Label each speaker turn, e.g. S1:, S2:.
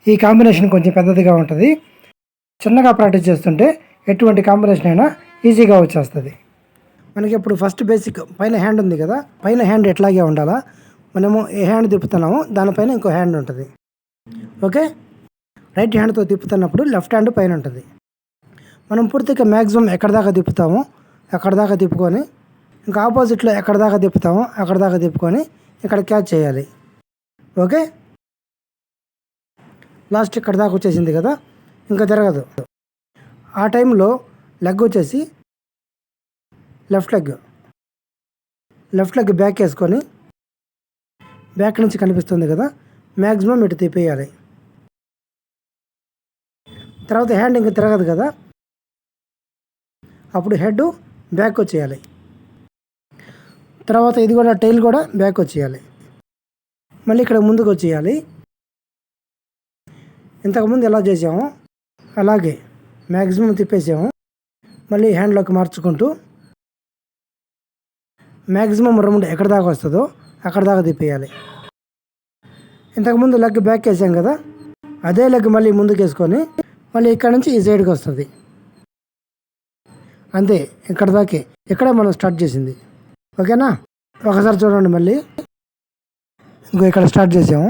S1: ఈ కాంబినేషన్ కొంచెం పెద్దదిగా ఉంటుంది. చిన్నగా ప్రాక్టీస్ చేస్తుంటే ఎటువంటి కాంబినేషన్ అయినా ఈజీగా వచ్చేస్తుంది. మనకి ఇప్పుడు ఫస్ట్ బేసిక్ పైన హ్యాండ్ ఉంది కదా, పైన హ్యాండ్ ఎట్లాగే ఉండాలా. మనము ఏ హ్యాండ్ తిప్పుతున్నామో దానిపైన ఇంకో హ్యాండ్ ఉంటుంది. ఓకే, రైట్ హ్యాండ్తో తిప్పుతున్నప్పుడు లెఫ్ట్ హ్యాండ్ పైన ఉంటుంది. మనం పూర్తిగా మ్యాక్సిమం ఎక్కడ దాకా తిప్పుతామో అక్కడ దాకా తిప్పుకొని, ఇంకా ఆపోజిట్లో ఎక్కడ దాకా తిప్పుతామో అక్కడ దాకా తిప్పుకొని ఇక్కడ క్యాచ్ చేయాలి. ఓకే, లాస్ట్ ఇక్కడ దాకా వచ్చేసింది కదా, ఇంకా తిరగదు. ఆ టైంలో లెగ్ వచ్చేసి లెఫ్ట్ లెగ్ బ్యాక్ వేసుకొని, బ్యాక్ నుంచి కనిపిస్తుంది కదా, మ్యాక్సిమం ఇటు తిప్పేయాలి. తర్వాత హ్యాండ్ ఇంకా తిరగదు కదా, అప్పుడు హెడ్ బ్యాక్ వచ్చేయాలి. తర్వాత ఇది కూడా టైల్ కూడా బ్యాక్ వచ్చేయాలి. మళ్ళీ ఇక్కడ ముందుకు వచ్చేయాలి. ఇంతకుముందు ఎలా చేసామో అలాగే మ్యాక్సిమం తిప్పేసాము. మళ్ళీ హ్యాండ్లోకి మార్చుకుంటూ మ్యాక్సిమం రౌండ్ ఎక్కడ దాకా వస్తుందో అక్కడ దాకా తిప్పేయాలి. ఇంతకుముందు లెగ్ బ్యాక్ వేసాం కదా, అదే లెగ్ మళ్ళీ ముందుకు వేసుకొని మళ్ళీ ఇక్కడ నుంచి ఈ సైడ్కి వస్తుంది. అంతే, ఇక్కడ దాకే, ఇక్కడే మనం స్టార్ట్ చేసింది. ఓకేనా, ఒకసారి చూడండి. మళ్ళీ ఇంకో ఇక్కడ స్టార్ట్ చేసాము,